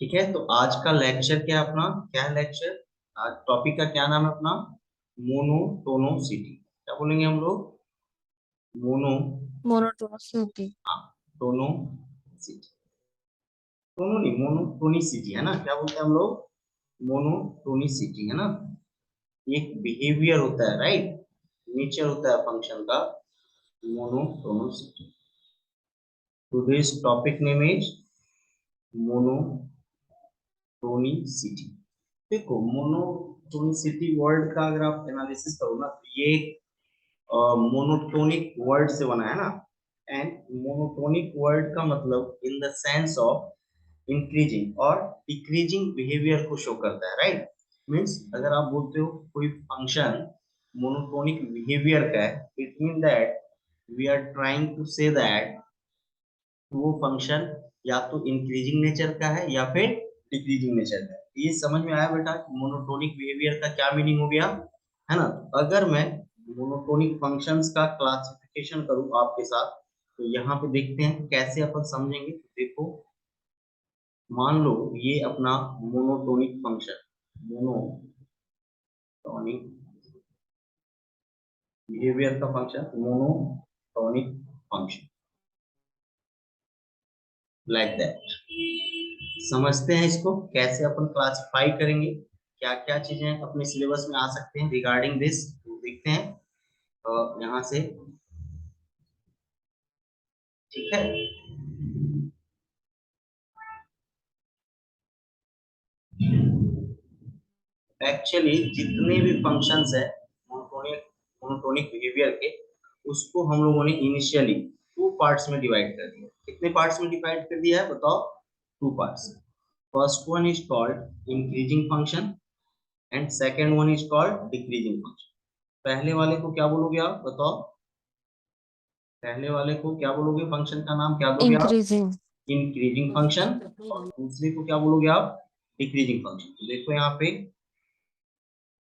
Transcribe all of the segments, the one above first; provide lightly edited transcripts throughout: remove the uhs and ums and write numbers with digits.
ठीक है, तो आज का लेक्चर क्या है अपना? क्या है लेक्चर? आज टॉपिक का क्या नाम है अपना? मोनोटोनोसिटी। क्या बोलेंगे हम लोग? Mono monotonicity. टोनोसिटी। टोनो नहीं, मोनोटोनिसिटी है ना? क्या बोलते हैं हम लोग? मोनोटोनिसिटी है ना? एक बिहेवियर होता है, राइट? नेचर होता है फंक्शन का, monotonicity. Today's topic name is monotonicity. देखो, मोनोटोनिसिटी वर्ड का अगर आप एनालिसिस करो ना, तो ये मोनोटोनिक वर्ड से बना है ना। एंड मोनोटोनिक वर्ड का मतलब in the sense of increasing और डिक्रीजिंग बिहेवियर को शो करता है, राइट? मीन्स अगर आप बोलते हो कोई फंक्शन मोनोटोनिक बिहेवियर का है, it mean that we are trying to say that वो फंक्शन या तो इंक्रीजिंग नेचर का है या फिर डिक्रीजिंग नेचर का है। ये समझ में आया बेटा? मोनोटोनिक बिहेवियर का क्या मीनिंग हो गया, है ना? अगर मैं मोनोटोनिक फंक्शंस का क्लासिफिकेशन करूं आपके साथ, तो यहाँ पे देखते हैं कैसे अपन समझेंगे। देखो, मान लो ये अपना मोनोटोनिक फंक्शन, मोनोटोनिक बिहेवियर का function, monotonic function like that. समझते हैं इसको कैसे अपन क्लासिफाई करेंगे, क्या क्या चीजें अपने सिलेबस में आ सकते हैं रिगार्डिंग दिस, तो देखते हैं यहाँ से। ठीक है, एक्चुअली जितने भी फंक्शंस है मोनोटोनिक मोनोटोनिक बिहेवियर के, उसको हम लोगों ने इनिशियली टू पार्ट्स में डिवाइड कर दिया। कितने पार्ट्स में डिवाइड कर दिया है बताओ? Two parts. First one is called increasing function and second one is called decreasing function. पहले वाले को क्या बोलोगे आप बताओ? पहले वाले को क्या बोलोगे? फंक्शन का नाम क्या दोगे आप? इंक्रीजिंग। Increasing function. और दूसरे को क्या बोलोगे आप? Decreasing function. तो देखो यहाँ पे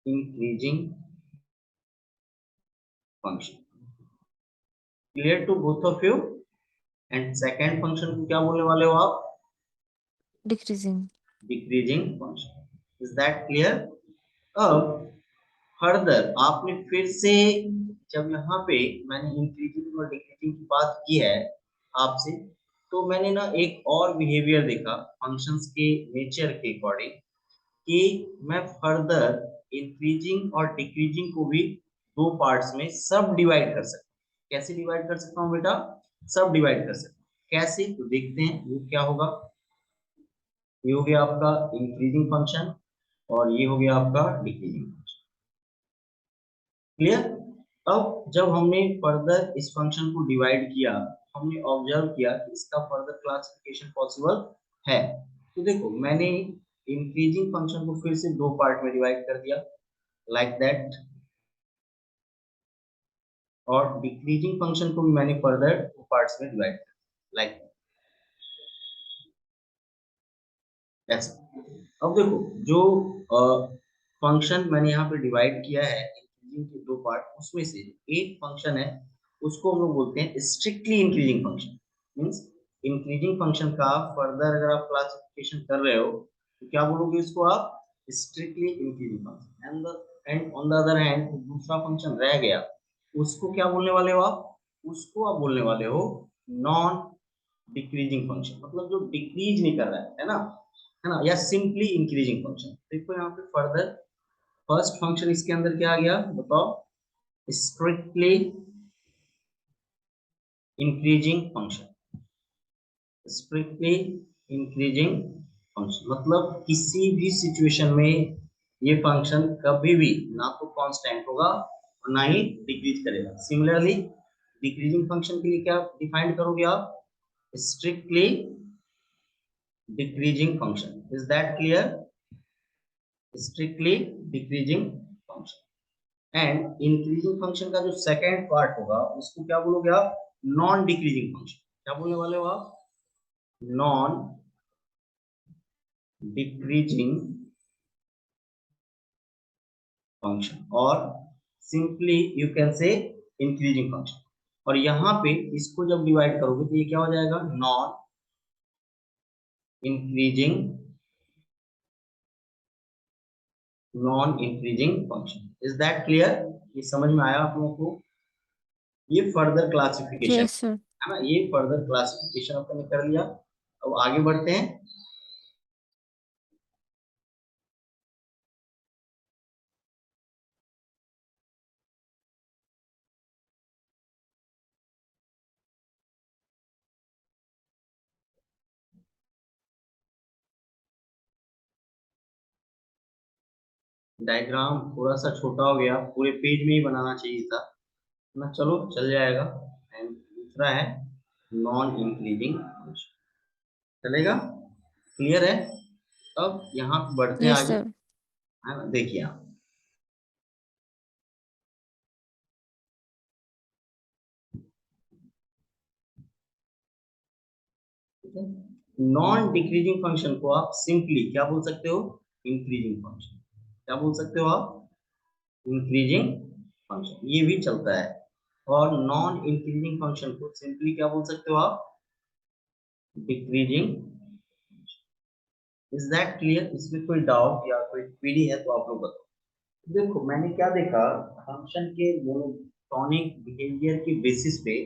increasing function, clear to both of you? And second function को क्या बोलने वाले हो आप? Decreasing. Decreasing function. Is that clear? अब फर्दर आपने फिर से, जब यहाँ पे मैंने इंक्रीजिंग और डिक्रीजिंग की बात की है आपसे, तो मैंने ना एक और बिहेवियर देखा फंक्शंस के नेचर के अकॉर्डिंग, कि मैं फर्दर इंक्रीजिंग और डिक्रीजिंग को भी दो पार्ट्स में सब डिवाइड कर सकता हूँ। कैसे डिवाइड कर सकता हूँ बेटा? सब डिवाइड कर सकता हूँ। कैसे? तो देखते हैं वो क्या होगा। ये हो गया आपका इंक्रीजिंग फंक्शन और ये हो गया आपका डिक्रीजिंग फंक्शन। क्लियर? अब जब हमने फर्दर इस फंक्शन को डिवाइड किया, हमने ऑब्जर्व किया कि इसका फर्दर क्लासिफिकेशन पॉसिबल है। तो देखो, मैंने इंक्रीजिंग फंक्शन को फिर से दो पार्ट में डिवाइड कर दिया लाइक दैट, और डिक्रीजिंग फंक्शन को भी मैंने फर्दर टू पार्ट्स में डिवाइड कर दिया लाइक ऐसा। अब देखो, जो फंक्शन मैंने यहाँ पे डिवाइड किया है इंक्रीजिंग के दो पार्ट, उसमें से एक फंक्शन है, उसको हम लोग बोलते हैं strictly increasing function. Means increasing function का फर्दर अगर आप क्लासिफिकेशन कर रहे हो, तो क्या बोलोगे इसको आप? Strictly increasing function. And on the other hand दूसरा फंक्शन रह गया, उसको क्या बोलने वाले हो आप? उसको आप बोलने वाले हो नॉन डिक्रीजिंग फंक्शन, मतलब जो डिक्रीज नहीं कर रहा है ना, है ना? या सिंपली इंक्रीजिंग फंक्शन। देखो यहाँ पे फर्दर फर्स्ट फंक्शन इसके अंदर क्या आ गया बताओ? Strictly increasing function. Strictly increasing function मतलब किसी भी सिचुएशन में ये फंक्शन कभी भी ना तो कांस्टेंट होगा और ना ही डिक्रीज करेगा। सिमिलरली डिक्रीजिंग फंक्शन के लिए क्या डिफाइन करोगे आप? Strictly decreasing function. Is that clear? Strictly decreasing function. And increasing function का जो सेकेंड पार्ट होगा, उसको क्या बोलोगे आप? Non decreasing function. क्या बोलने वाले हो आप? नॉन डिक्रीजिंग फंक्शन, और simply you can say increasing function. और यहाँ पे इसको जब डिवाइड करोगे तो ये क्या हो जाएगा? Non increasing non increasing function. Is that clear? ये समझ में आया आप लोगों को? ये फर्दर क्लासिफिकेशन Yes, sir. है ना, ये फर्दर क्लासिफिकेशन अपन ने कर लिया। अब आगे बढ़ते हैं। डायग्राम थोड़ा सा छोटा हो गया, पूरे पेज में ही बनाना चाहिए था ना, चलो चल जाएगा। एंड दूसरा है नॉन इंक्रीजिंग फंक्शन, चलेगा? क्लियर है? अब यहाँ पे बढ़ते हैं Yes, आगे, sir. है ना, देखिए आप। नॉन डिक्रीजिंग फंक्शन को आप सिंपली क्या बोल सकते हो? Increasing function. क्या बोल सकते हो आप? इंक्रीजिंग फंक्शन, ये भी चलता है। और नॉन इंक्रीजिंग फंक्शन को सिंपली क्या बोल सकते हो आप? डिक्रीजिंग। Is that clear? इसमें कोई डाउट या कोई क्वेरी है तो आप लोग बताओ। देखो मैंने क्या देखा, फंक्शन के मोनोटॉनिक बिहेवियर के बेसिस पे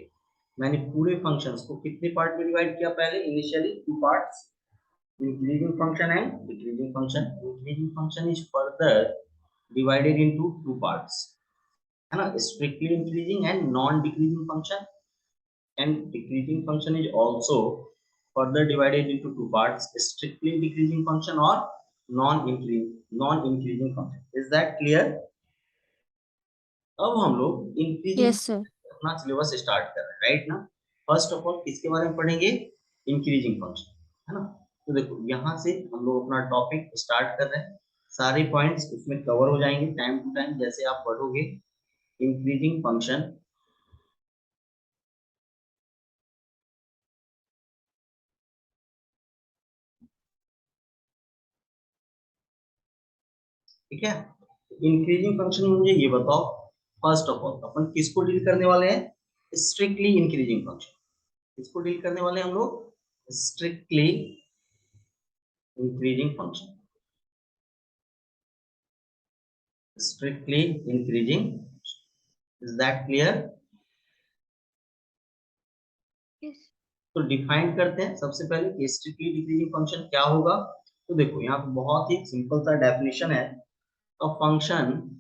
मैंने पूरे फंक्शंस को कितने पार्ट में डिवाइड किया? पहले initially two parts, increasing function and decreasing function. Increasing function is further divided into two parts, है ना, strictly increasing and non-decreasing function. And decreasing function is also further divided into two parts, strictly decreasing function or non-increasing function. Is that clear? अब हम लोग increasing Yes, sir. अपना syllabus start कर रहे हैं, right ना? फर्स्ट ऑफ ऑल किसके बारे में पढ़ेंगे? इंक्रीजिंग फंक्शन, है ना। तो देखो यहाँ से हम लोग अपना टॉपिक स्टार्ट कर रहे हैं, सारे पॉइंट्स उसमें कवर हो जाएंगे टाइम टू टाइम जैसे आप पढ़ोगे। इंक्रीजिंग फंक्शन, ठीक है। इंक्रीजिंग फंक्शन में मुझे ये बताओ, फर्स्ट ऑफ ऑल अपन किसको डील करने वाले हैं? Strictly increasing function. किसको डील करने वाले हैं हम लोग? Strictly increasing function. Strictly increasing, is that clear? Yes. तो डिफाइन करते हैं सबसे पहले कि स्ट्रिक्टली डिक्रीजिंग फंक्शन क्या होगा। तो देखो यहाँ पे बहुत ही सिंपल सा डेफिनेशन है। A function,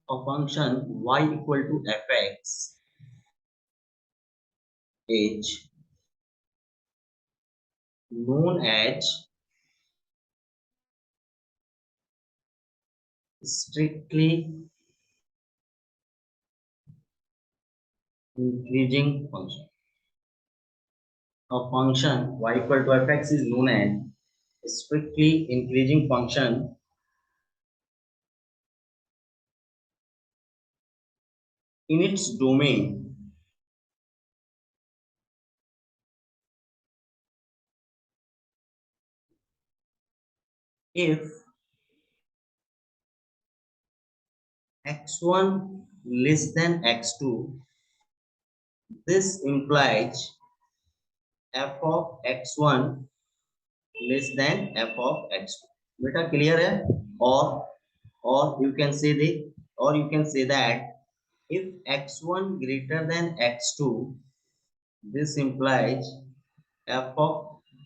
a function y equal to fx is known as strictly increasing function. A function y equal to fx is known as strictly increasing function in its domain if x1 less than x2. This implies f of x1 less than f of x2. बेटा clear है? और you can say the, or you can say that if x1 greater than x2, this implies f of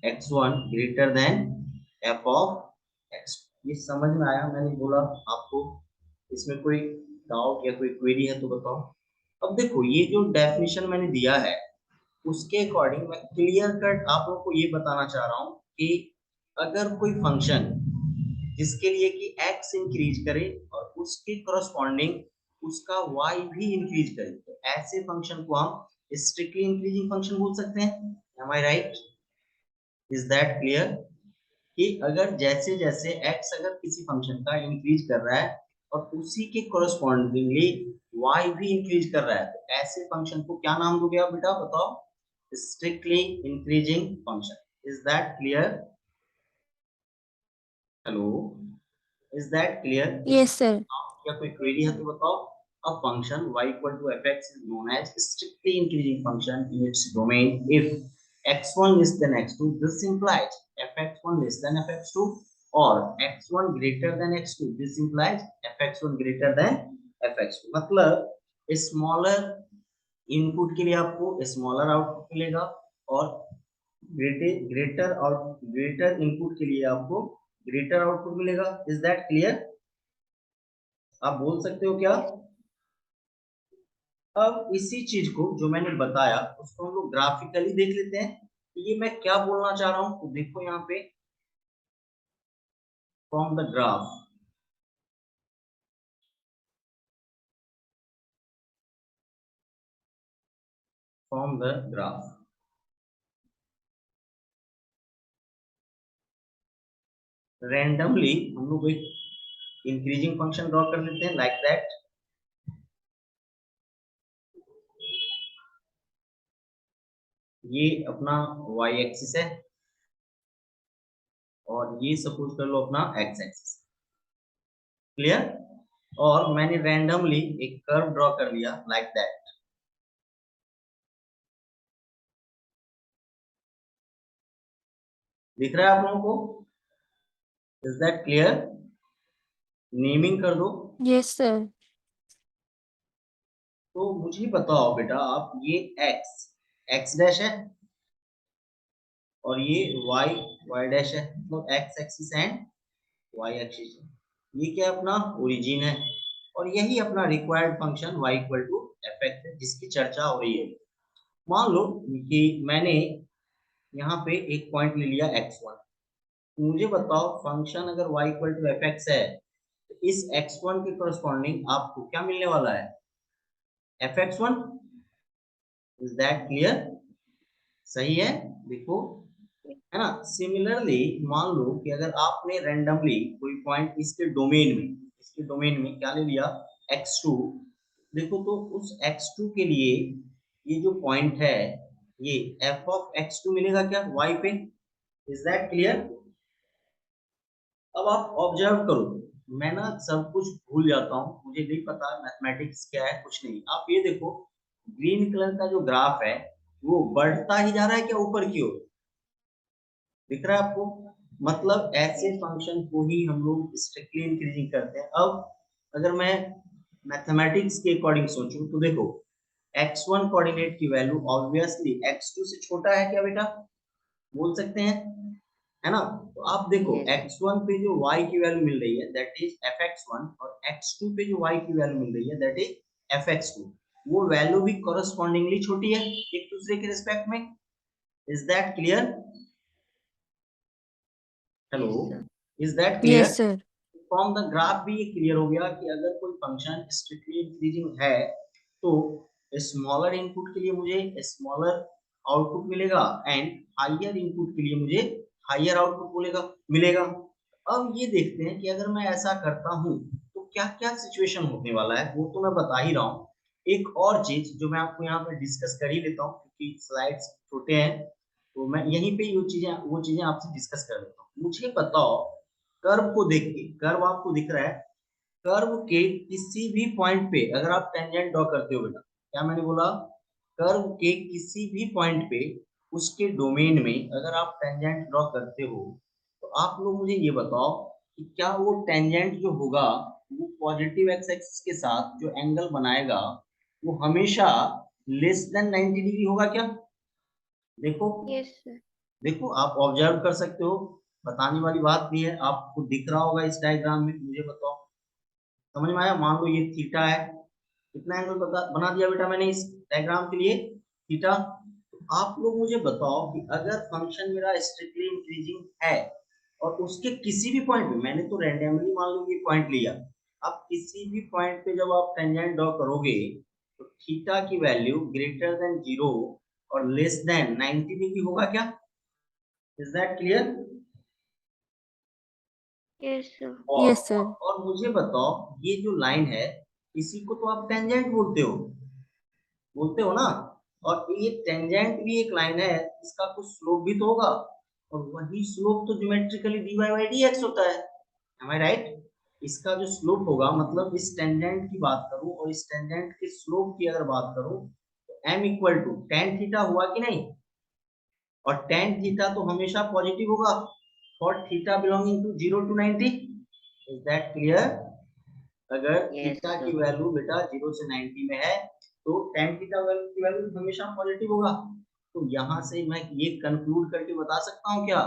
x1 greater than f of x2। ये समझ में आया? मैंने बोला आपको, इसमें कोई डाउट या कोई क्वेरी है तो बताओ। अब देखो ये जो डेफिनेशन मैंने दिया है उसके अकॉर्डिंग मैं क्लियर कट आप लोगों को ये बताना चाह रहा हूँ कि अगर कोई फंक्शन जिसके लिए कि x इंक्रीज करे और उसके करस्पॉन्डिंग उसका y भी इंक्रीज करे, तो ऐसे फंक्शन को हम स्ट्रिक्टली इंक्रीजिंग फंक्शन बोल सकते हैं। Am I right? Is that clear? कि अगर जैसे जैसे x अगर किसी फंक्शन का इंक्रीज कर रहा है और उसी के करस्पॉन्डिंगली y भी इंक्रीज कर रहा है, तो ऐसे फंक्शन को क्या नाम दोगे आप बेटा बताओ? Strictly increasing function. Is that clear? Hello, is that clear? Yes, sir. क्या कोई क्वेरी है तो बताओ। A function y equal to fx is known as strictly increasing function in its domain if x1 less than x2, this implies fx1 less than fx2 or x1 greater than x2, this implies fx1 greater than fx2। मतलब smaller input के लिए आपको smaller output मिलेगा और greater input के लिए आपको greater output मिलेगा। Is that clear? आप बोल सकते हो क्या? अब इसी चीज को जो मैंने बताया उसको हम लोग ग्राफिकली देख लेते हैं कि ये मैं क्या बोलना चाह रहा हूं। तो देखो यहाँ पे from the graph, from the graph randomly हम लोग एक इंक्रीजिंग फंक्शन ड्रॉ कर लेते हैं लाइक दैट। ये अपना y एक्सिस है और ये सपोज कर लो अपना x एक्सिस। क्लियर? और मैंने रैंडमली एक कर्व ड्रॉ कर लिया लाइक दैट। दिख रहा है आप लोगों को? Is that clear? नेमिंग कर दो। Yes sir. तो मुझे बताओ बेटा, आप ये x डैश है और ये y डैश है, मतलब x axis and y axis है। ये क्या अपना ओरिजिन है और यही अपना required function y equal to f x है जिसकी चर्चा हो रही है। मान लो कि मैंने यहाँ पे एक पॉइंट ले लिया x1। मुझे बताओ फंक्शन अगर y equal to f x है तो इस x1 के करस्पॉन्डिंग आपको क्या मिलने वाला है? fx1। Is that clear? सही है? देखो, है ना। सिमिलरली मान लो कि अगर आपने रैंडमली कोई पॉइंट इसके डोमेन में क्या ले लिया? x2। देखो तो उस x2 के लिए ये जो पॉइंट है ये f ऑफ x2 मिलेगा क्या y पे? Is that clear? अब आप ऑब्जर्व करो, मैं ना सब कुछ भूल जाता हूँ, मुझे नहीं पता मैथमेटिक्स क्या है, कुछ नहीं। आप ये देखो, ग्रीन कलर का जो ग्राफ है वो बढ़ता ही जा रहा है क्या ऊपर की ओर? दिख रहा है आपको? मतलब ऐसे फंक्शन को ही हम लोग स्ट्रिक्टली इंक्रीजिंग करते हैं। अब अगर मैं मैथमेटिक्स के अकॉर्डिंग सोचूं तो देखो, x1 कोऑर्डिनेट की वैल्यू ऑब्वियसली x2 से छोटा है क्या बेटा? बोल सकते हैं, है ना। तो आप देखो यस x1 पे जो y की वैल्यू मिल रही है दैट इज fx1 और x2 पे जो y की वैल्यू मिल रही है दैट इज fx2। वो वैल्यू भी कॉरस्पॉन्डिंगली छोटी है एक दूसरे के रिस्पेक्ट में। Is that clear? Hello, yes sir. Is that clear? Yes sir. From the graph भी ये क्लियर हो गया कि अगर कोई फंक्शन स्ट्रिक्टली इंक्रीजिंग है तो स्मॉलर इनपुट के लिए मुझे स्मॉलर आउटपुट मिलेगा एंड हायर इनपुट के लिए मुझे हायर आउटपुट मिलेगा। अब ये देखते हैं कि अगर मैं ऐसा करता हूँ तो क्या क्या सिचुएशन होने वाला है, वो तो मैं बता ही रहा हूँ। एक और चीज जो मैं आपको यहाँ पे डिस्कस कर ही लेता हूँ क्योंकि स्लाइड्स छोटे हैं, तो मैं यहीं पे वो चीजें आपसे डिस्कस कर लेता हूँ। मुझे बताओ, कर्व को देख के, कर्व आपको दिख रहा है, कर्व के किसी भी पॉइंट पे अगर आप टेंजेंट ड्रॉ करते हो बेटा, क्या मैंने बोला? कर्व के किसी भी पॉइंट पे उसके डोमेन में अगर आप टेंजेंट ड्रॉ करते हो तो आप लोग मुझे ये बताओ कि क्या वो टेंजेंट जो होगा वो पॉजिटिव एक्स एक्सिस के साथ जो एंगल बनाएगा वो हमेशा लेस देन 90 डिग्री होगा क्या? देखो, यस सर। देखो आप ऑब्जर्व कर सकते हो, बताने वाली बात नहीं है, आपको दिख रहा होगा इस डायग्राम में। मुझे बताओ, समझ में आया? मान लो ये थीटा है, कितना एंगल बना दिया बेटा मैंने इस डायग्राम के लिए? थीटा। तो आप लोग मुझे बताओ कि अगर फंक्शन मेरा स्ट्रिक्टली इंक्रीजिंग है और उसके किसी भी पॉइंट पे, मैंने तो रैंडमली मान लो ये पॉइंट लिया, आप किसी भी पॉइंट पे जब आप टेंजेंट ड्रॉ करोगे तो थीटा की वैल्यू ग्रेटर देन 0 और लेस देन 90 डिग्री होगा क्या? Is that clear? Yes sir. और यस सर। और मुझे बताओ, ये जो लाइन है इसी को तो आप टेंजेंट बोलते हो ना। और ये टेंजेंट भी एक लाइन है, इसका कुछ स्लोप भी तो होगा और वही स्लोप तो ज्योमेट्रिकली dy बाई dx होता है। Am I right? इसका जो स्लोप होगा, मतलब इस टेंजेंट की बात करूं और इस टेंजेंट के स्लोप की अगर बात करूं तो m equal to tan theta हुआ कि नहीं? और tan थीटा तो हमेशा पॉजिटिव होगा for theta belonging to 0 to 90। Is that clear? अगर Yes, थीटा sir. की वैल्यू बेटा 0 से 90 में है तो tan थीटा वैल्यू की वैल्यू हमेशा पॉजिटिव होगा। तो यहाँ से मैं ये कंक्लूड करके बता सकता हूँ क्या,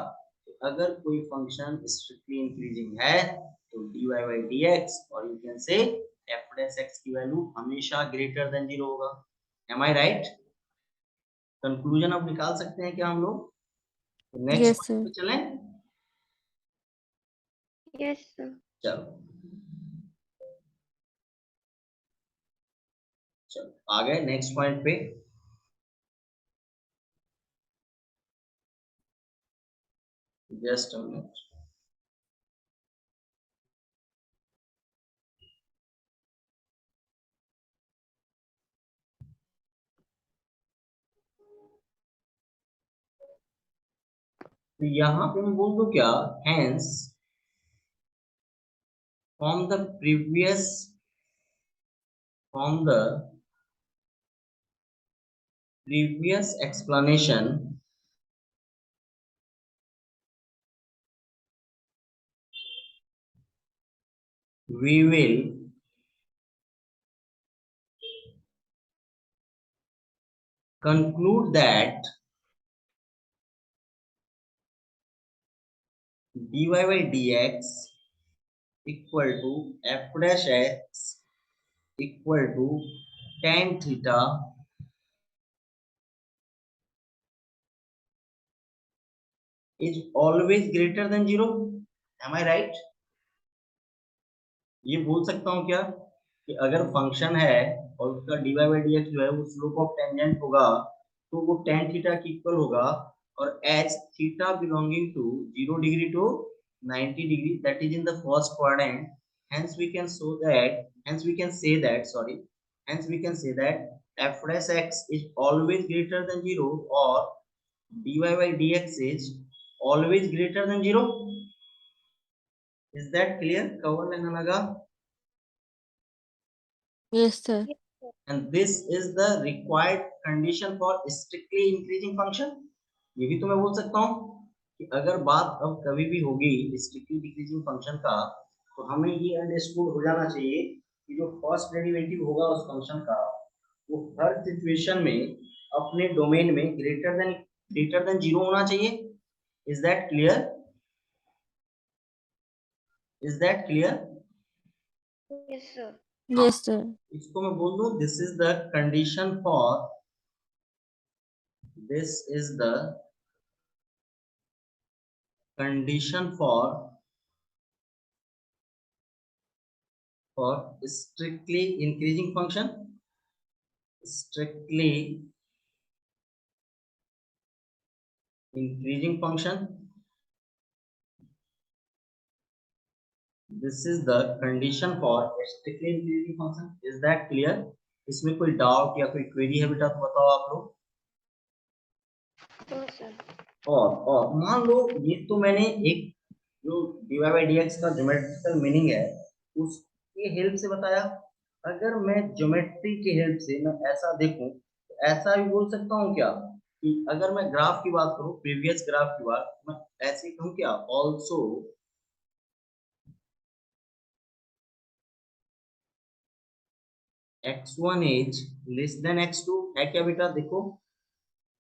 अगर कोई फंक्शन स्ट्रिक्टली इंक्रीजिंग है तो dy by dx और you can say f dash x की वैल्यू हमेशा ग्रेटर देन 0 होगा। M I right? कंक्लूजन अब निकाल सकते हैं क्या हम लोग? Next Yes, point sir. पे चलें। Yes, sir. चलो चलो आ गए नेक्स्ट पॉइंट पे। Just a minute. तो यहाँ पे मैं बोल दूं क्या, hence from the previous from the previous explanation we will conclude that dy by dx equal to f dash x equal to tan theta is always greater than 0। am I right? ये बोल सकता हूँ क्या कि अगर function है और उसका dy by dx जो है वो स्लोप ऑफ टेंजेंट होगा तो वो tan थीटा की इक्वल होगा, और as theta belonging to 0 degree to 90 degree that is in the first quadrant, hence we can show that hence we can say that sorry hence we can say that f dash x is always greater than 0 or dy by dx is always greater than 0। is that clear? Cover लेना लगा? Yes, sir. and this is the required condition for strictly increasing function। ये भी तो मैं बोल सकता हूँ कि अगर बात अब कभी भी होगी स्ट्रिक्टली डिक्रीजिंग फंक्शन का तो हमें ये अंडरस्टूड हो जाना चाहिए कि जो फर्स्ट डेरिवेटिव होगा उस फंक्शन का वो हर सिचुएशन में अपने डोमेन में ग्रेटर देन 0 होना चाहिए। Is that clear? Is that clear? Yes, sir. हाँ, Yes, sir. इसको मैं बोल दूं this is the condition for this is the condition for strictly increasing function, strictly increasing function, this is the condition for strictly increasing function। is that clear? इसमें कोई doubt या कोई query है बेटा तो बताओ आप लोग। No, sir. और मान लो ये तो मैंने एक जो dy by dx का ज्योमेट्रिकल मीनिंग है उसके हेल्प से बताया। अगर मैं ज्योमेट्री के हेल्प से मैं ऐसा देखूं तो ऐसा भी बोल सकता हूँ क्या कि अगर मैं ग्राफ की बात करूं प्रीवियस ग्राफ की बात मैं ऐसे कहूँ क्या, also x1 is less than x2 है क्या बेटा? देखो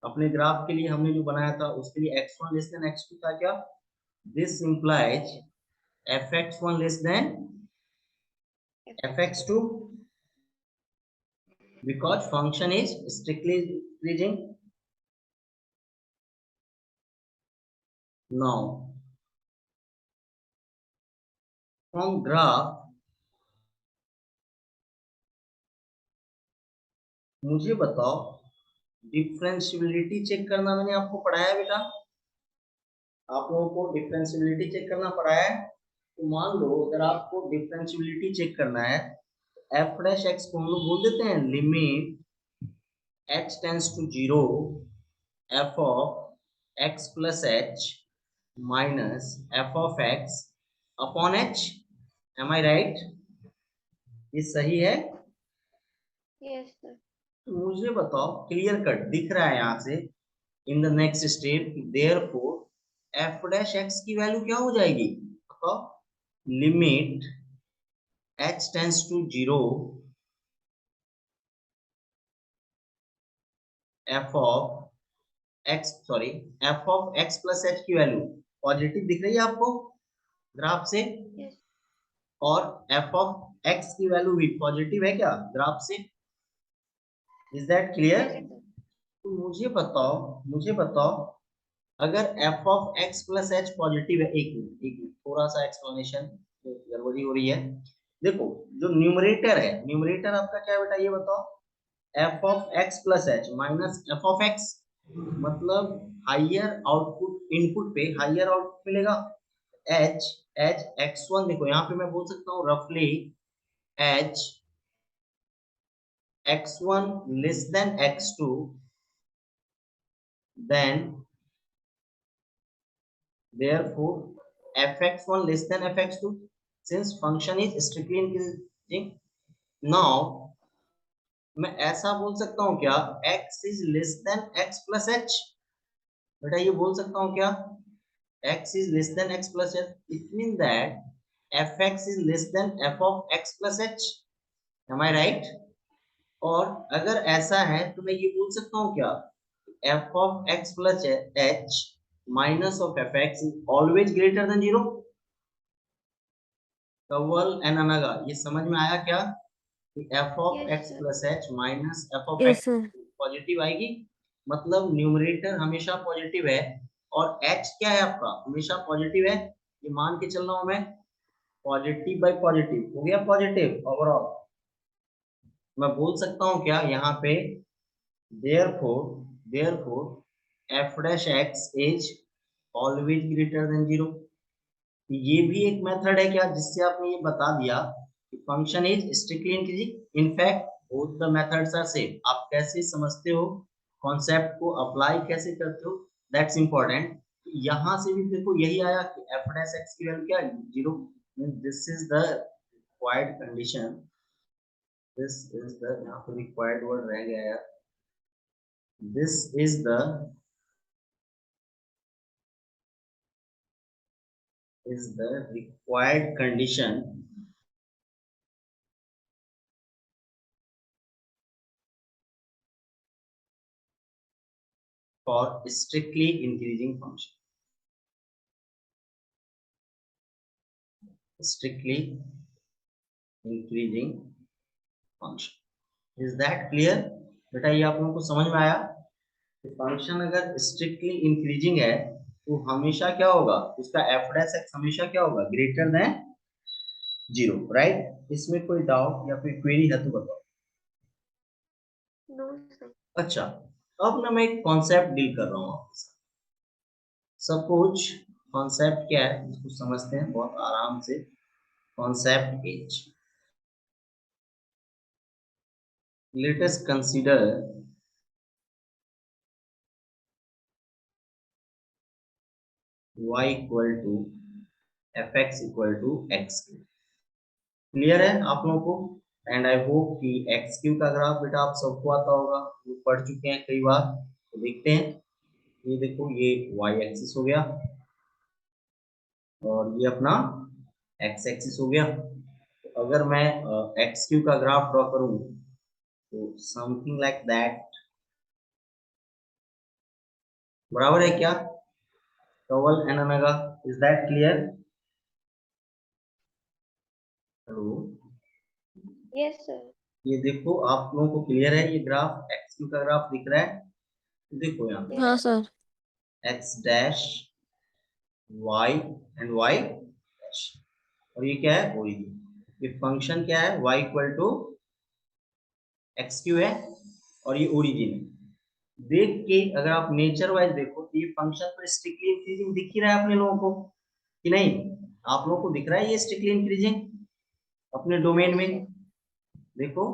अपने ग्राफ के लिए हमने जो बनाया था उसके लिए x1 लेस देन x2 था क्या? This implies fx1 less than fx2 because function is strictly increasing। now from graph मुझे बताओ डिफरेंशियबिलिटी चेक करना मैंने आपको पढ़ाया बेटा, आप लोगों को डिफरेंशियबिलिटी चेक करना पढ़ाया है। तो मान लो अगर आपको डिफरेंशियबिलिटी चेक करना है एफ डैश एक्स को हम लोग बोल देते हैं limit x tends to 0 f of x plus h minus f of x upon h। Am I right? ये सही है? Yes, sir. तो मुझे बताओ क्लियर कट दिख रहा है यहाँ से in the next step, therefore f dash x की वैल्यू क्या हो जाएगी, तो limit h tends to 0 f of x, sorry, f of x plus h की वैल्यू पॉजिटिव दिख रही है आपको ग्राफ से, Yes. और f ऑफ x की वैल्यू भी पॉजिटिव है क्या ग्राफ से, is that clear? Yes, sir. तो मुझे बताओ अगर f of x plus h positive है, एक मिनट थोड़ा सा एक्सप्लेनेशन गड़बड़ी हो रही है। देखो जो न्यूमरेटर आपका क्या है बेटा, ये बताओ, f of x plus h minus f of x, मतलब हाइयर आउटपुट, इनपुट पे हाइयर आउटपुट मिलेगा, h h x1, देखो यहाँ पे मैं बोल सकता हूँ रफली h x1 less than x2, then therefore fx1 less than fx2, since function is strictly increasing. Now मैं ऐसा बोल सकता हूँ क्या, x is less than x plus h, बेटा ये बोल सकता हूँ क्या, x is less than x plus h, it means that fx is less than f of x plus h, am I right? और अगर ऐसा है तो मैं ये बोल सकता हूँ क्या, f of x plus h minus of fx is always greater than 0। कवल एंड अनगा, ये समझ में आया क्या कि f of Yes, x sir. plus h minus f of Yes, x sir. Positive आएगी, मतलब न्यूमरेटर हमेशा पॉजिटिव है, और h क्या है आपका, हमेशा पॉजिटिव है, ये मान के चल रहा हूं मैं, पॉजिटिव बाय पॉजिटिव हो गया पॉजिटिव ओवरऑल। मैं बोल सकता हूँ क्या यहाँ पे, therefore f dash x is always greater than 0। ये भी एक मेथड है क्या, जिससे आपने ये बता दिया कि function is strictly increasing. In fact both the methods are same, आप कैसे समझते हो, कॉन्सेप्ट को अप्लाई कैसे करते हो, दैट्स इंपॉर्टेंट। यहाँ से भी देखो यही आया कि f dash x की वैल्यू क्या है, 0, this is the required condition, this is the, यहाँ पे रिक्वायर्ड वर्ड रह गया यार, this is the required condition for strictly increasing function, strictly increasing function, is that clear? बेटा ये आप लोगों को समझ में आया कि फंक्शन अगर स्ट्रिक्टली इंक्रीजिंग है तो हमेशा क्या होगा, उसका f डैश x हमेशा क्या होगा, ग्रेटर देन 0, राइट? इसमें कोई डाउट या कोई क्वेरी है तो बताओ। No, sir. अच्छा, अब ना मैं एक कॉन्सेप्ट डील कर रहा हूँ आपके साथ। सपोज कॉन्सेप्ट क्या है इसको समझते हैं बहुत आराम से। Concept is, let us consider y equal to fx equal to x cube। Clear है आप लोगों को? एंड आई होप कि एक्स क्यू का ग्राफ बेटा आप सबको आता होगा, वो पढ़ चुके हैं कई बार। तो देखते हैं, ये देखो ये वाई एक्सिस हो गया और ये अपना एक्स एक्सिस हो गया। तो अगर मैं एक्स क्यू का ग्राफ ड्रॉ करूं तो समथिंग लाइक दैट, बराबर है क्या, कवल N omega, is that clear? Hello, Yes, sir. ये देखो आप लोगों को क्लियर है, ये ग्राफ एक्स क्यू का ग्राफ दिख रहा है, देखो यहाँ Yes, पे हाँ sir. X dash y and y dash, और ये क्या है ओरिजिन, ये फंक्शन क्या है y equal to x cube है और ये ओरिजिन है। देख के अगर आप नेचर वाइज देखो तो ये फंक्शन तो स्ट्रिक्टली इंक्रीजिंग दिख ही रहा है अपने लोगों को कि नहीं, आप लोगों को दिख रहा है ये स्ट्रिक्टली इंक्रीजिंग अपने डोमेन Yes, में, sir. देखो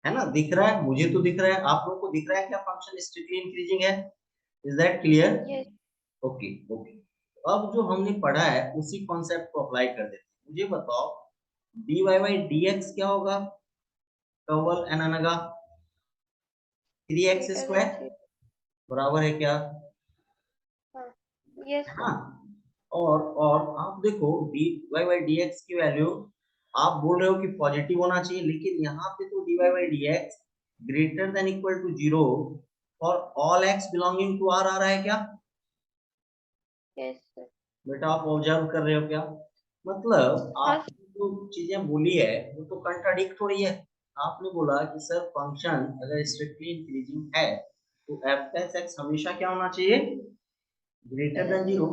है ना, दिख रहा है, मुझे तो दिख रहा है, आप लोगों को दिख रहा है क्या फंक्शन स्ट्रिक्टली इंक्रीजिंग है, is that clear? Yes. Okay okay, अब जो हमने पढ़ा है उसी कॉन्सेप्ट को अप्लाई कर देते हैं। मुझे बताओ dy बाई dx क्या होगा, कवल एन अनगा 3x Greater स्क्वायर, than 3. बराबर है क्या? Yes sir. हाँ। और आप देखो dy बाई dx की वैल्यू, आप बोल रहे हो कि पॉजिटिव होना चाहिए, लेकिन यहाँ पे तो dy by dx greater than equal to 0 for all x belonging to r आ रहा है क्या? Yes sir. बेटा आप ऑब्जर्व कर रहे हो क्या? मतलब हाँ आपने जो चीजें बोली है वो तो कंट्राडिक्ट हो रही है। आपने बोला कि सर फंक्शन अगर स्ट्रिक्टली इंक्रीजिंग है तो एफ एक्स हमेशा क्या होना चाहिए? Greater than 0।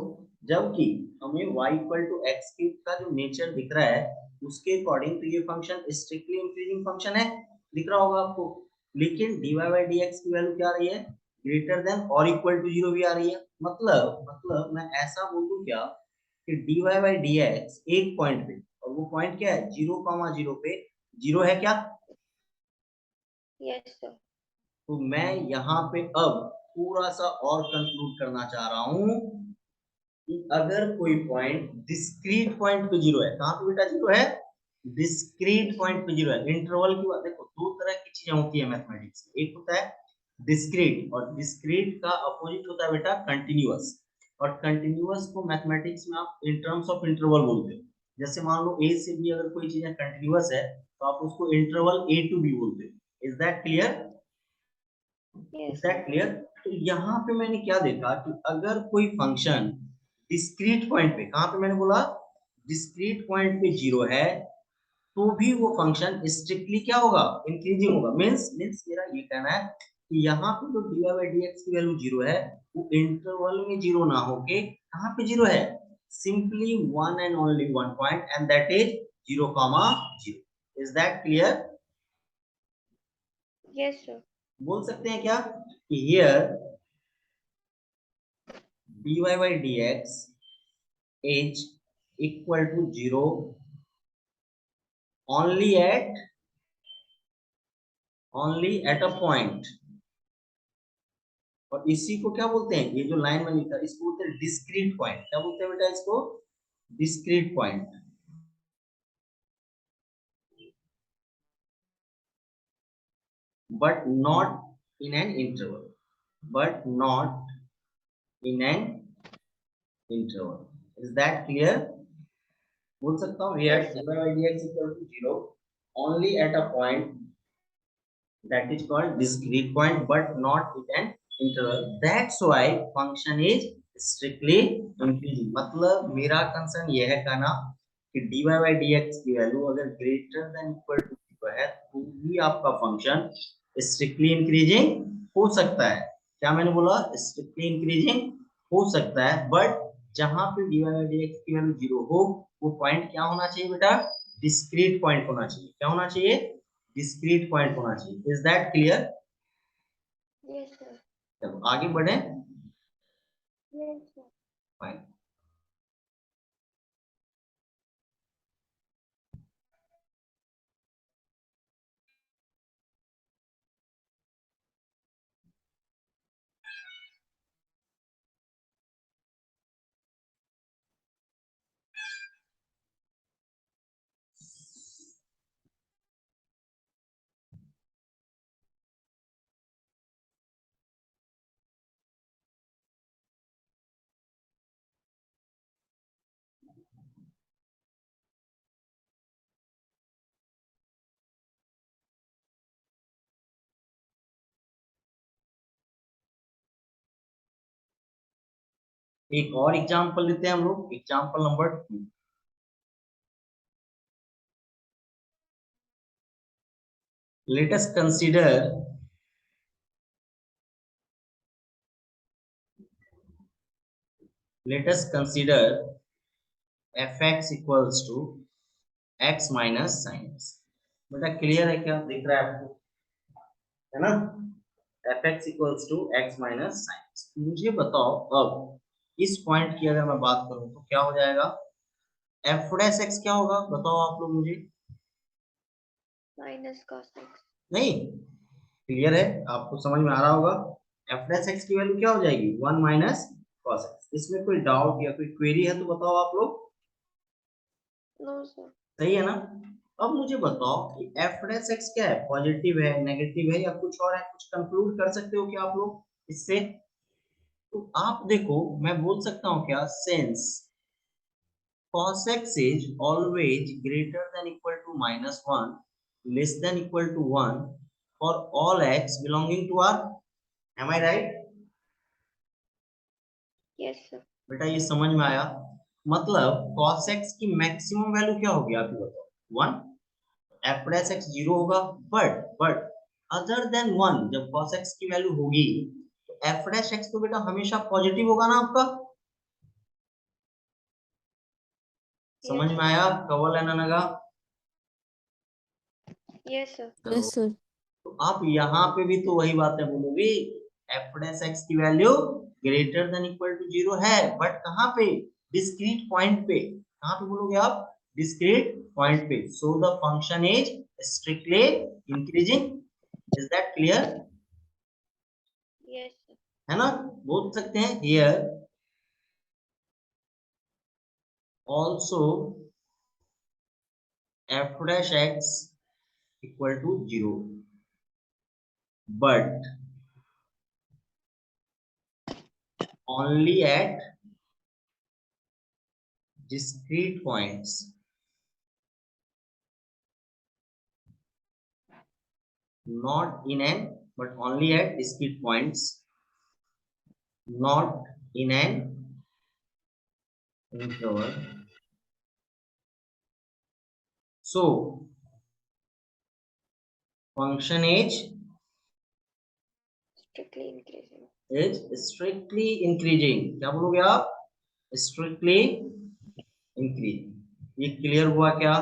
जबकि हमें y equal to x cube का जो नेचर दिख रहा है उसके अकॉर्डिंग तो ये फंक्शन स्ट्रिक्टली इंक्रीजिंग फंक्शन है, दिख रहा होगा आपको। लेकिन dy बाई dx की वैल्यू क्या आ रही है? ग्रेटर देन और इक्वल टू 0 भी आ रही है। मतलब मैं ऐसा बोलूं क्या कि dy बाई dx एक पॉइंट पे, और वो पॉइंट क्या है? 0,0 पे 0 है क्या? Yes sir. तो मैं यहाँ पे अब थोड़ा सा और कंक्लूड करना चाह रहा हूँ कि अगर कोई पॉइंट डिस्क्रीट पॉइंट पे 0 है, कहाँ पे बेटा 0 है? डिस्क्रीट पॉइंट पे 0 है। इंटरवल की बात देखो, दो तरह की चीजें होती है मैथमेटिक्स में, एक होता है डिस्क्रीट, और डिस्क्रीट का अपोजिट होता है बेटा कंटिन्यूअस। और कंटिन्यूअस को मैथमेटिक्स में आप इन टर्म्स ऑफ इंटरवल बोलते हो। जैसे मान लो ए से बी अगर कोई चीज कंटिन्यूअस है तो आप उसको इंटरवल ए टू बी बोलते हो। Is that clear? Is yes that sir. Clear? तो यहाँ पे मैंने क्या देखा कि अगर कोई फंक्शन डिस्क्रीट पॉइंट पे, कहाँ पे मैंने बोला? डिस्क्रीट पॉइंट पे 0 है, तो भी वो फंक्शन स्ट्रिक्टली क्या होगा? इंक्रीजिंग होगा। मींस मेरा ये कहना है कि यहाँ पे जो dy बाई dx की वैल्यू 0 है वो इंटरवल में 0 ना होके कहाँ पे 0 है? Simply one and only one point, and that is 0,0। Is that clear? Yes sir. बोल सकते हैं क्या कि here dy by dx is equal to 0 only at a point। और इसी को क्या बोलते हैं? ये जो लाइन में लिखा है इसको बोलते हैं डिस्क्रीट पॉइंट। क्या बोलते हैं बेटा इसको? Discrete point. But not in an interval, but not in an interval. Is that clear? बोल सकता हूँ here yes dy sir. by dx equal to 0 only at a point that is called discrete point but not in an interval, that's why function is strictly increasing। मतलब मेरा concern ये है कहना कि dy by dx की value अगर greater than equal to 0 है तो भी आपका फंक्शन स्ट्रिक्टली इंक्रीजिंग हो सकता है। क्या मैंने बोला? स्ट्रिक्टली इंक्रीजिंग हो सकता है, बट जहां पे dy by dx की वैल्यू 0 हो वो पॉइंट क्या होना चाहिए बेटा? डिस्क्रीट पॉइंट होना चाहिए। क्या होना चाहिए? डिस्क्रीट पॉइंट होना चाहिए। Is that clear? Yes sir. चलो आगे बढ़े। Yes sir. फाइन। एक और एग्जांपल लेते हैं हम लोग, example number 2। Let us consider, let us consider fx equals to x minus sine x। बेटा क्लियर है क्या? दिख रहा है आपको? है ना? fx equals to x minus sine x। मुझे बताओ अब इस पॉइंट की अगर मैं बात करूं तो क्या हो जाएगा? f डैश x क्या होगा बताओ आप लोग मुझे? Minus cos x. नहीं, क्लियर है? आपको समझ में आ रहा होगा। एफ डैश एक्स की वैल्यू क्या हो जाएगी? 1 माइनस कॉस एक्स। इसमें कोई डाउट या कोई क्वेरी है तो बताओ आप लोग। No sir. सही है ना? अब मुझे बताओ कि एफ डैश एक्स क्या है? पॉजिटिव है, नेगेटिव है, या कुछ और है? कुछ कंक्लूड कर सकते हो क्या आप लोग इससे? तो आप देखो, मैं बोल सकता हूँ क्या, since cos x is always greater than equal to -1 less than equal to 1 for all x belonging to R. Am I right? Yes, sir. बेटा ये समझ में आया? मतलब cos x की मैक्सिमम वैल्यू क्या होगी आप ही बताओ, 1। f डैश x 0 होगा, बट अदर देन 1 जब cos x की वैल्यू होगी तो f डैश x तो बेटा हमेशा पॉजिटिव होगा ना आपका। समझ Yes, में sir. आया कवल है ना Naga? Yes, sir. Yes sir. तो आप यहाँ पे भी तो वही बातें बोलोगे, f डैश x की value greater than equal to 0 है, बट कहाँ पे, डिस्क्रीट पॉइंट पे। कहाँ पे बोलोगे आप, डिस्क्रीट पॉइंट पे। So the function is strictly increasing. Is that clear? Yes, sir. है ना? बोल सकते हैं here also f dash x equal to 0, but only at discrete points, not in an, but only at discrete points, not in an interval. So function Strictly increasing. is strictly increasing. क्या बोलोगे आप? Strictly increasing. ये clear हुआ क्या?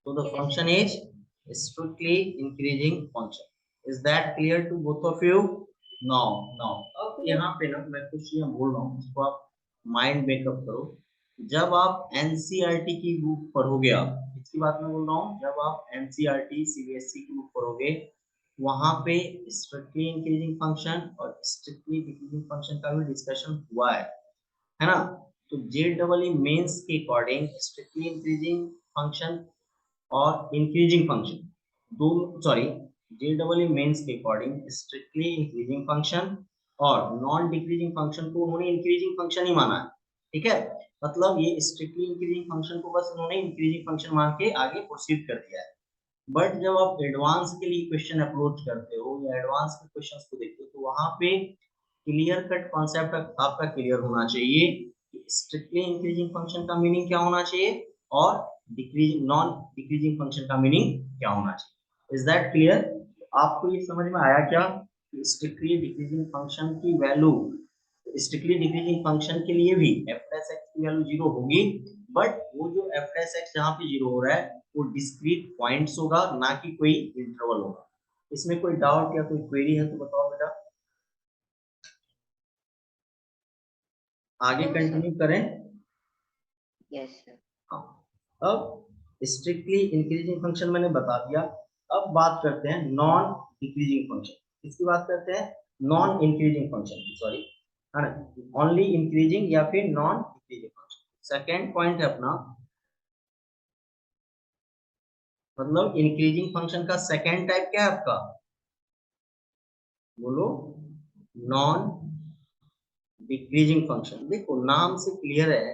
So the Yes, function sir. is strictly increasing function. Is that clear to both of you? Now, now. अब Yes. यहाँ पे ना मैं कुछ चीजें बोल रहा हूँ, इसको आप माइंड मेकअप करो। जब आप एनसीईआरटी की बुक पढ़ोगे, आप इसकी बात मैं बोल रहा हूँ, जब आप एनसीईआरटी सीबीएसई की बुक पढ़ोगे, वहां पे स्ट्रिक्टली इंक्रीजिंग फंक्शन और स्ट्रिक्टली डिक्रीजिंग फंक्शन का भी डिस्कशन हुआ है ना? तो जेईई मेंस के अकॉर्डिंग स्ट्रिक्टली इंक्रीजिंग फंक्शन और इंक्रीजिंग फंक्शन दोनों, सॉरी, जेईई मेंस के अकॉर्डिंग स्ट्रिक्टली इंक्रीजिंग फंक्शन और नॉन डिक्रीजिंग फंक्शन को उन्होंने इंक्रीजिंग फंक्शन ही माना है। ठीक है, मतलब ये स्ट्रिक्टली इंक्रीजिंग फंक्शन को बस उन्होंने इंक्रीजिंग फंक्शन मान के आगे प्रोसीड कर दिया है। बट जब आप एडवांस के लिए क्वेश्चन अप्रोच करते हो या एडवांस के क्वेश्चंस को देखते हो, तो वहां पे क्लियर कट कॉन्सेप्ट आपका क्लियर होना चाहिए कि स्ट्रिक्टली इंक्रीजिंग फंक्शन का मीनिंग क्या होना चाहिए और डिक्रीजिंग नॉन डिक्रीजिंग फंक्शन का मीनिंग क्या होना चाहिए। Is that clear? आपको ये समझ में आया क्या कि स्ट्रिक्टली डिक्रीजिंग फंक्शन की वैल्यू, स्ट्रिक्टली डिक्रीजिंग फंक्शन के लिए भी f प्लस x की वैल्यू 0 होगी, बट वो जो f प्लस x जहाँ पे 0 हो रहा है वो डिस्क्रीट पॉइंट्स होगा, ना कि कोई इंटरवल होगा। इसमें कोई डाउट या कोई क्वेरी है तो बताओ बेटा, आगे No, sir. कंटिन्यू करें? Yes, sir. हाँ, अब स्ट्रिक्टली इंक्रीजिंग फंक्शन मैंने बता दिया। अब बात करते हैं नॉन डिक्रीजिंग फंक्शन। किसकी बात करते हैं? नॉन इंक्रीजिंग फंक्शन की, सॉरी, है ना, ओनली इंक्रीजिंग या फिर non decreasing function. Second point है अपना, मतलब इंक्रीजिंग फंक्शन का सेकेंड टाइप क्या है आपका, बोलो, नॉन डिक्रीजिंग फंक्शन। देखो नाम से क्लियर है,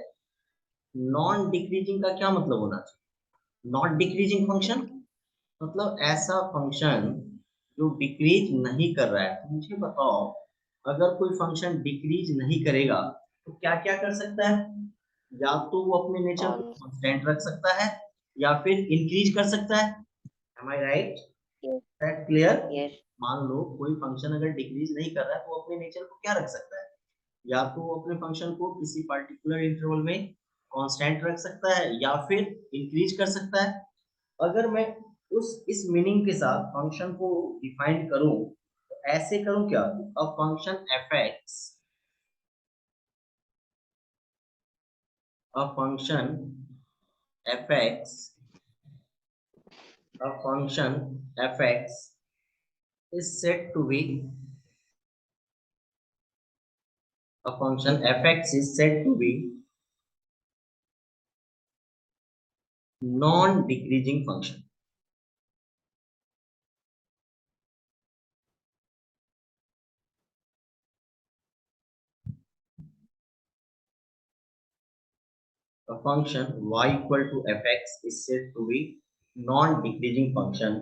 नॉन डिक्रीजिंग का क्या मतलब होना चाहिए? नॉट डिक्रीजिंग फंक्शन मतलब ऐसा फंक्शन जो डिक्रीज नहीं कर रहा है। तो मुझे बताओ, अगर कोई फंक्शन डिक्रीज नहीं करेगा तो क्या क्या कर सकता है? या तो वो अपने नेचर को On. कांस्टेंट रख सकता है या फिर इंक्रीज कर सकता है। Am I right? Yes. That clear? Yes. मान लो कोई फंक्शन अगर डिक्रीज नहीं कर रहा है तो वो अपने नेचर को क्या रख सकता है? या तो वो अपने फंक्शन को किसी पर्टिकुलर इंटरवल में कांस्टेंट रख सकता है या फिर इंक्रीज कर सकता है। अगर मैं उस इस मीनिंग के साथ फंक्शन को डिफाइन करूं तो ऐसे करूं क्या, a function fx, a function fx, a function fx is said to be, a function fx is said to be non decreasing function। a function y equal to fx is said to be non-decreasing function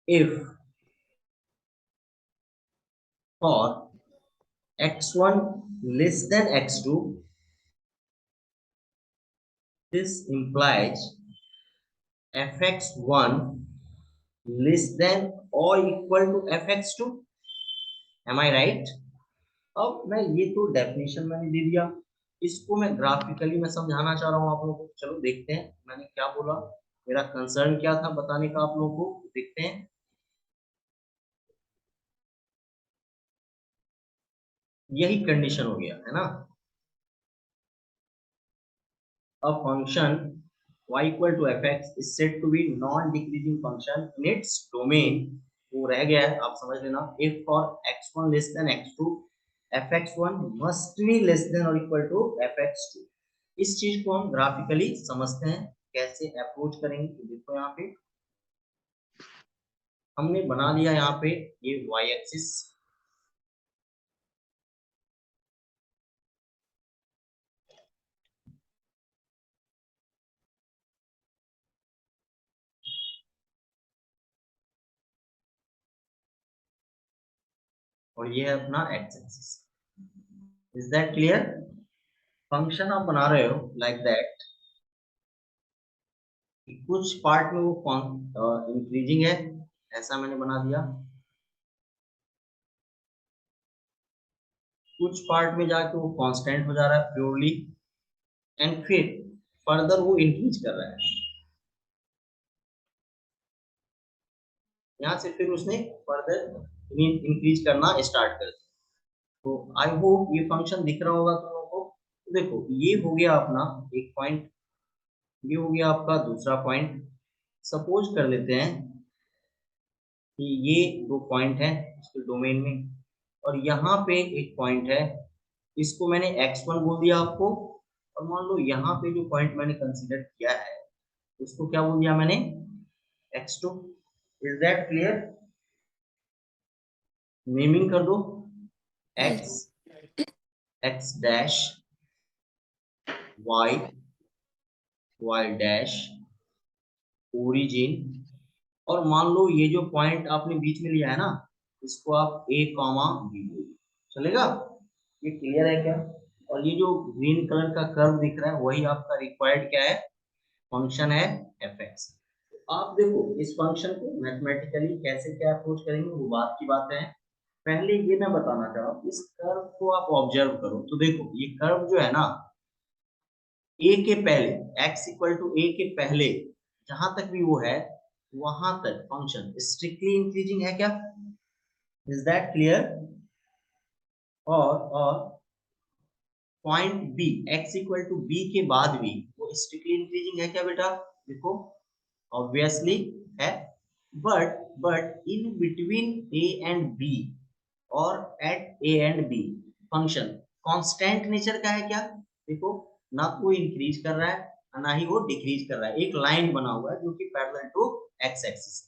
if for x1 less than x2, this implies fx1 less than or equal to fx2. Am I right? अब मैं ये तो definition मैंने दे दिया, इसको मैं graphically मैं समझाना चाह रहा हूँ आप लोगों को। चलो देखते हैं मैंने क्या बोला, मेरा कंसर्न क्या था बताने का आप लोगों को, देखते हैं। यही कंडीशन हो गया है ना। A function y equal to fx is said to be non-decreasing function in its domain, वो रह गया है आप समझ लेना, if for x1 less than x2 fx1 must be less than or equal to fx2। इस चीज को हम ग्राफिकली समझते हैं, कैसे अप्रोच करेंगे। तो देखो यहाँ पे हमने बना लिया यहाँ पे ये y एक्सिस, और ये है अपना x axis. Is that clear? Function आप बना रहे हो लाइक दैट, कुछ पार्ट में वो इंक्रीजिंग है, ऐसा मैंने बना दिया, कुछ पार्ट में जाके वो कांस्टेंट हो जा रहा है प्योरली, एंड फिर फर्दर वो इंक्रीज कर रहा है, यहाँ से फिर उसने फर्दर इंक्रीज करना स्टार्ट कर दिया। तो आई होप ये फंक्शन दिख रहा होगा तुम लोगों को। तो देखो ये हो गया अपना एक पॉइंट, ये हो गया आपका दूसरा पॉइंट। सपोज कर लेते हैं कि ये दो पॉइंट है इसके डोमेन में, और यहाँ पे एक पॉइंट है, इसको मैंने x1 बोल दिया आपको, और मान लो यहाँ पे जो पॉइंट मैंने कंसीडर किया है उसको क्या बोल दिया मैंने, x2। Is that clear? Naming कर दो, x x dash y y dash origin, और मान लो ये जो पॉइंट आपने बीच में लिया है ना, इसको आप a कॉमा b बोलो, चलेगा? ये क्लियर है क्या? और ये जो ग्रीन कलर का कर्व दिख रहा है वही आपका रिक्वायर्ड क्या है, फंक्शन है fx। आप देखो इस फंक्शन को मैथमेटिकली कैसे क्या अप्रोच करेंगे वो बात की बात है। पहले ये मैं बताना चाह रहा हूँ, इस कर्व को आप ऑब्जर्व करो तो देखो ये कर्व जो है ना, a के पहले x इक्वल टू a के पहले जहां तक भी वो है वहां तक फंक्शन स्ट्रिक्टली इंक्रीजिंग है क्या? Is that clear? और point B x equal to B के बाद भी वो स्ट्रिक्टली इंक्रीजिंग है क्या बेटा? देखो ऑब्वियसली है, but in between a and b और at a and b function constant nature का है क्या? देखो ना कोई इंक्रीज कर रहा है ना ही वो डिक्रीज कर रहा है, एक लाइन बना हुआ है जो कि parallel to x axis.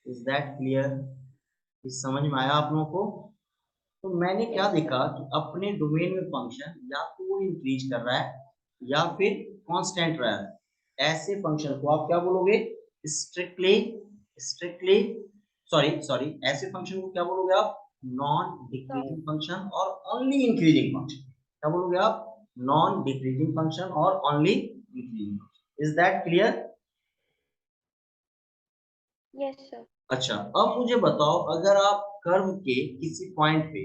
Is that clear? इस समझ में आया आप लोगों को? तो मैंने क्या देखा कि अपने डोमेन में फंक्शन या तो वो इंक्रीज कर रहा है या फिर कांस्टेंट रहा है, ऐसे फंक्शन को आप क्या बोलोगे, स्ट्रिक्टली स्ट्रिक्टली सॉरी सॉरी ऐसे फंक्शन को क्या बोलोगे आप, नॉन डिक्रीजिंग फंक्शन और ओनली इंक्रीजिंग फंक्शन। क्या बोलोगे आप, नॉन डिक्रीजिंग फंक्शन और only increasing function. Is that clear? Yes, sir. अच्छा अब मुझे बताओ, अगर आप कर्व के किसी पॉइंट पे